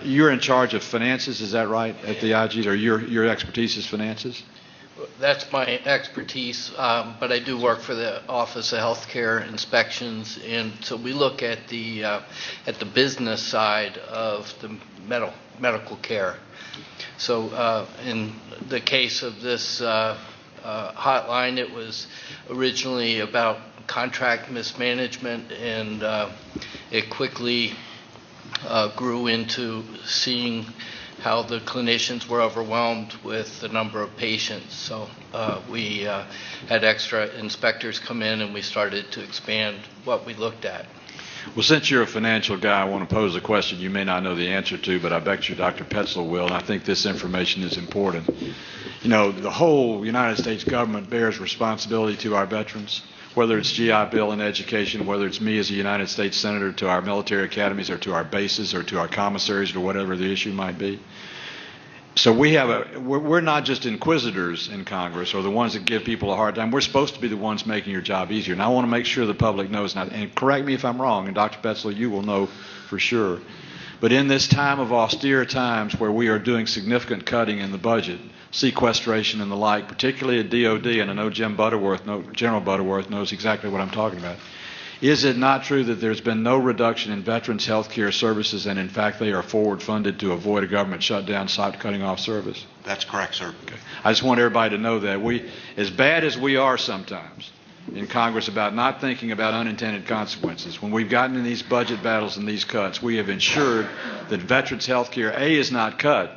You're in charge of finances, is that right, at the IG, or your expertise is finances? That's my expertise, but I do work for the Office of Healthcare Inspections, and so we look at the business side of the medical care. So in the case of this hotline, it was originally about contract mismanagement, and it quickly grew into seeing how the clinicians were overwhelmed with the number of patients. So we had extra inspectors come in, and we started to expand what we looked at. Well, since you're a financial guy, I want to pose a question you may not know the answer to, but I bet you Dr. Petzl will, and I think this information is important. You know, the whole United States government bears responsibility to our veterans, whether it's GI Bill and education, whether it's me as a United States Senator to our military academies or to our bases or to our commissaries or whatever the issue might be. So we're not just inquisitors in Congress or the ones that give people a hard time. We're supposed to be the ones making your job easier. And I want to make sure the public knows, and correct me if I'm wrong, and Dr. Petzl, you will know for sure. But in this time of austere times where we are doing significant cutting in the budget, sequestration and the like, particularly at DOD, and I know General Butterworth knows exactly what I'm talking about. Is it not true that there's been no reduction in veterans' health care services, and in fact they are forward funded to avoid a government shutdown, stop cutting off service? That's correct, sir. Okay. I just want everybody to know that as bad as we are sometimes in Congress about not thinking about unintended consequences, when we've gotten in these budget battles and these cuts, we have ensured that veterans' health care, A, is not cut,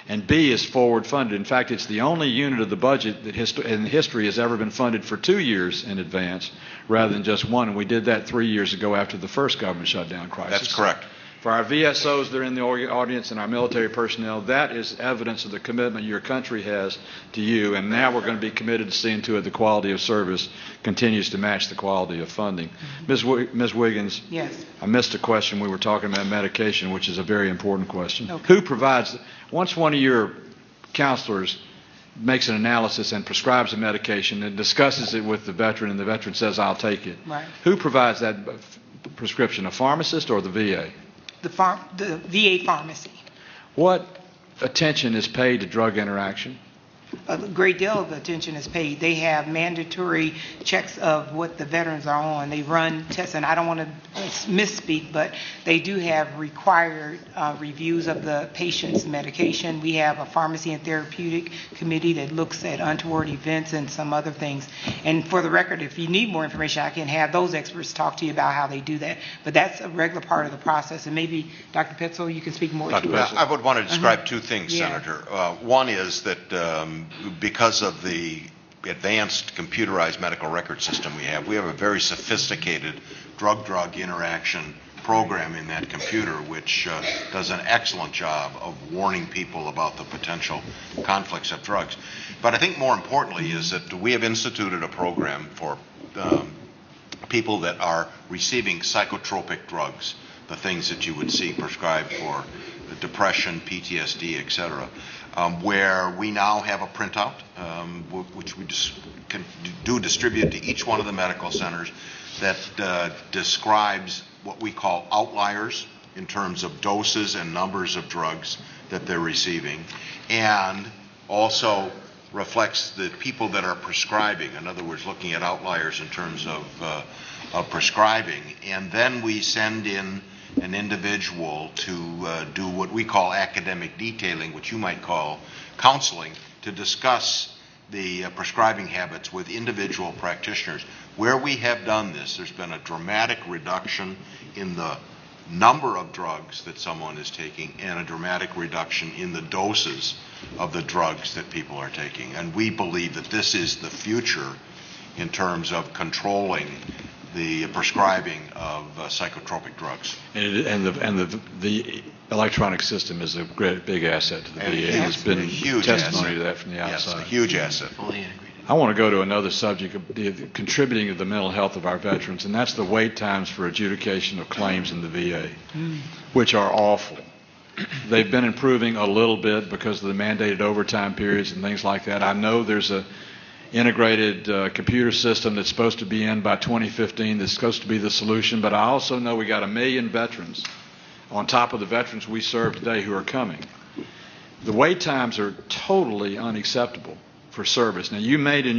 and B, is forward funded. In fact, it's the only unit of the budget that in history has ever been funded for 2 years in advance rather than just one. And we did that 3 years ago after the first government shutdown crisis. That's correct. For our VSOs that are in the audience and our military personnel, that is evidence of the commitment your country has to you. And now we're going to be committed to seeing to it the quality of service continues to match the quality of funding. Ms. Wiggins, Yes. I missed a question. We were talking about medication, which is a very important question. Okay. Who provides, once one of your counselors makes an analysis and prescribes a medication and discusses it with the veteran and the veteran says, I'll take it, Right. who provides that prescription, a pharmacist or the VA? The VA pharmacy. What attention is paid to drug interaction? A great deal of attention is paid. They have mandatory checks of what the veterans are on. They run tests, and I don't want to misspeak, but they do have required reviews of the patient's medication. We have a pharmacy and therapeutic committee that looks at untoward events and some other things. And for the record, if you need more information, I can have those experts talk to you about how they do that. But that's a regular part of the process. And maybe, Dr. Petzl, you can speak more to it. I would want to describe two things, Yeah. Senator. One is that because of the advanced computerized medical record system we have a very sophisticated drug-drug interaction program in that computer, which does an excellent job of warning people about the potential conflicts of drugs. But I think more importantly is that we have instituted a program for people that are receiving psychotropic drugs, the things that you would see prescribed for depression, PTSD, etc., where we now have a printout, which we can distribute to each one of the medical centers that describes what we call outliers in terms of doses and numbers of drugs that they're receiving, and also reflects the people that are prescribing. In other words, looking at outliers in terms of prescribing. And then we send in an individual to do what we call academic detailing, which you might call counseling, to discuss the prescribing habits with individual practitioners. Where we have done this, there's been a dramatic reduction in the number of drugs that someone is taking and a dramatic reduction in the doses of the drugs that people are taking. And we believe that this is the future in terms of controlling the prescribing of psychotropic drugs. And the electronic system is a great big asset to the VA. There's been huge testimony asset to that from the outside. Yes, a huge asset. Fully integrated. I want to go to another subject of contributing to the mental health of our veterans, and that's the wait times for adjudication of claims in the VA, which are awful. They've been improving a little bit because of the mandated overtime periods and things like that. I know there's a integrated computer system that's supposed to be in by 2015 that's supposed to be the solution, but I also know we got 1 million veterans on top of the veterans we serve today who are coming. The wait times are totally unacceptable for service. Now, you mentioned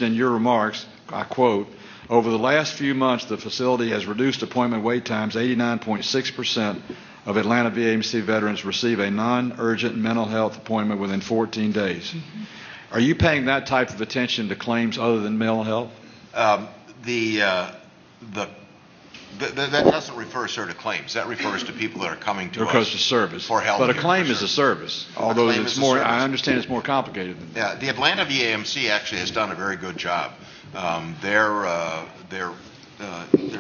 in your remarks, I quote, over the last few months, the facility has reduced appointment wait times 89.6% of Atlanta VAMC veterans receive a non-urgent mental health appointment within 14 days. Are you paying that type of attention to claims other than mental health? That doesn't refer, sir, to claims. That refers to people that are coming to Because us to service. for help. But a claim is a service, although claim it's is a more. service. I understand it's more complicated than that. Yeah, the Atlanta VAMC actually has done a very good job. There are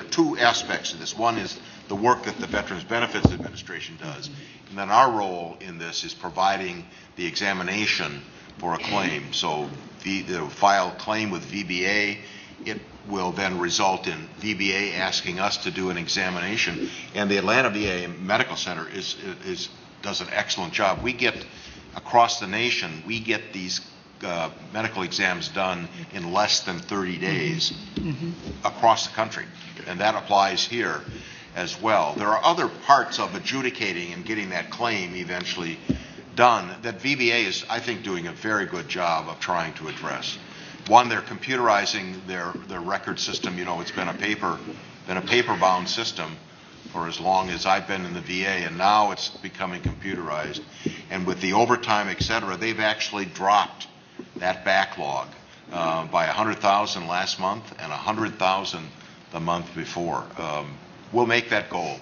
two aspects to this. One is the work that the Veterans Benefits Administration does, and then our role in this is providing the examination for a claim. So they'll file a claim with VBA. It will then result in VBA asking us to do an examination, and the Atlanta VA Medical Center does an excellent job. We get across the nation, we get these medical exams done in less than 30 days across the country, and that applies here as well. There are other parts of adjudicating and getting that claim eventually done that VBA is, I think, doing a very good job of trying to address. One, they're computerizing their record system. You know, it's been a paper-bound system for as long as I've been in the VA, and now it's becoming computerized. And with the overtime, et cetera, they've actually dropped that backlog by 100,000 last month and 100,000 the month before. We'll make that goal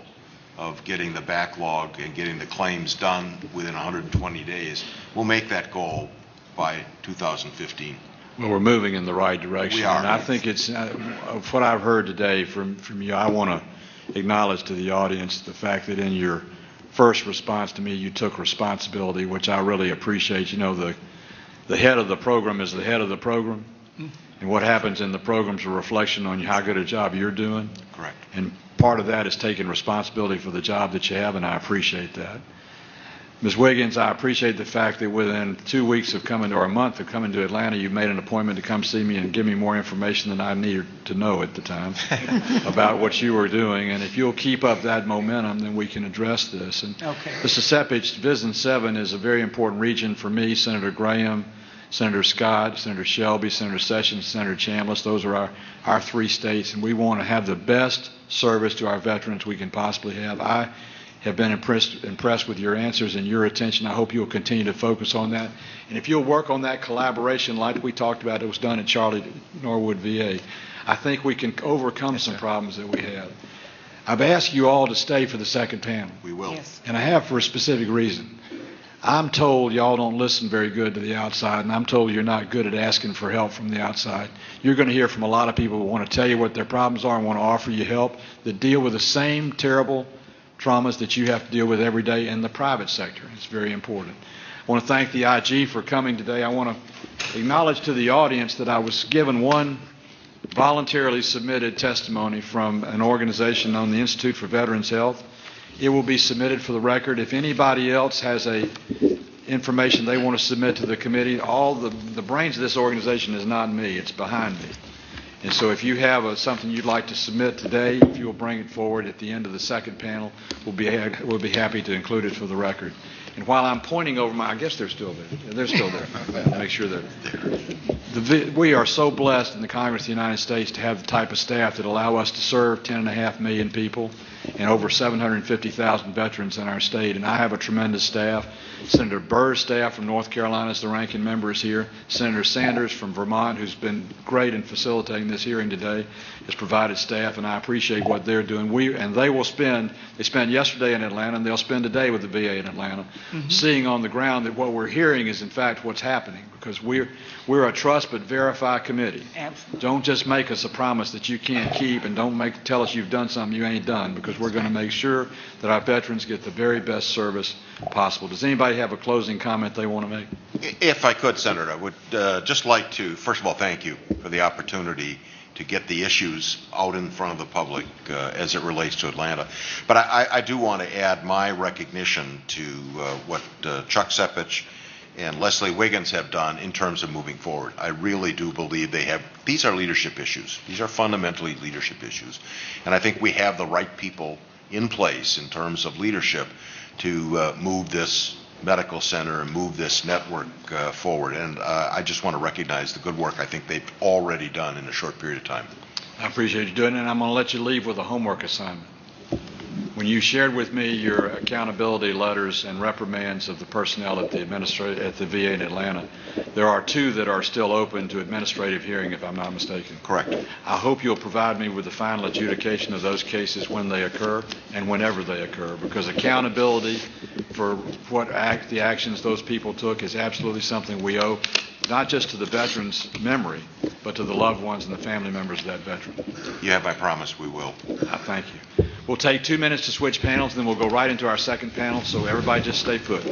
of getting the backlog and getting the claims done within 120 days. We'll make that goal by 2015. Well, we're moving in the right direction. We are. And I think it's of what I've heard today from you. I want to acknowledge to the audience the fact that in your first response to me, you took responsibility, which I really appreciate. You know, the head of the program is the head of the program, and what happens in the program is a reflection on how good a job you're doing. Correct. And part of that is taking responsibility for the job that you have, and I appreciate that. Ms. Wiggins, I appreciate the fact that within 2 weeks of coming, or a month of coming to Atlanta, you made an appointment to come see me and give me more information than I needed to know at the time about what you were doing. And if you'll keep up that momentum, then we can address this. And Okay. Mr. Sepich, Division 7 is a very important region for me. Senator Graham, Senator Scott, Senator Shelby, Senator Sessions, Senator Chambliss, those are our three states, and we want to have the best service to our veterans we can possibly have. I have been impressed with your answers and your attention. I hope you'll continue to focus on that. And if you'll work on that collaboration like we talked about, it was done at Charlie Norwood VA, I think we can overcome some problems that we have. I've asked you all to stay for the second panel. We will. Yes. And I have for a specific reason. I'm told y'all don't listen very good to the outside, and I'm told you're not good at asking for help from the outside. You're going to hear from a lot of people who want to tell you what their problems are and want to offer you help that deal with the same terrible traumas that you have to deal with every day in the private sector. It's very important. I want to thank the IG for coming today. I want to acknowledge to the audience that I was given one voluntarily submitted testimony from an organization known the Institute for Veterans Health. It will be submitted for the record. If anybody else has information they want to submit to the committee, all the brains of this organization is not me. It's behind me. And so if you have something you'd like to submit today, if you'll bring it forward at the end of the second panel, we'll be happy to include it for the record. And while I'm pointing over I guess they're still there. They're still there. Make sure they're there. We are so blessed in the Congress of the United States to have the type of staff that allow us to serve 10.5 million people and over 750,000 veterans in our state. And I have a tremendous staff. Senator Burr's staff from North Carolina is the ranking member is here. Senator Sanders from Vermont, who's been great in facilitating this hearing today, has provided staff, and I appreciate what they're doing. They spent yesterday in Atlanta, and they'll spend today with the VA in Atlanta, seeing on the ground that what we're hearing is in fact what's happening, because we're a trust but verify committee. Absolutely. Don't just make us a promise that you can't keep, and don't tell us you've done something you ain't done, because we're going to make sure that our veterans get the very best service possible. Does anybody have a closing comment they want to make? If I could, Senator, I would just like to, first of all, thank you for the opportunity to get the issues out in front of the public as it relates to Atlanta. But I do want to add my recognition to what Chuck Sepich and Leslie Wiggins have done in terms of moving forward. I really do believe these are leadership issues. These are fundamentally leadership issues. And I think we have the right people in place in terms of leadership to move this medical center and move this network forward. And I just want to recognize the good work I think they've already done in a short period of time. I appreciate you doing it, and I'm going to let you leave with a homework assignment. when you shared with me your accountability letters and reprimands of the personnel at the VA in Atlanta, there are 2 that are still open to administrative hearing, if I'm not mistaken. Correct. I hope you'll provide me with the final adjudication of those cases when they occur and whenever they occur, because accountability for the actions those people took is absolutely something we owe, not just to the veteran's memory, but to the loved ones and the family members of that veteran. You have my promise, we will. I thank you. We'll take 2 minutes to switch panels, then we'll go right into our second panel, so everybody just stay put.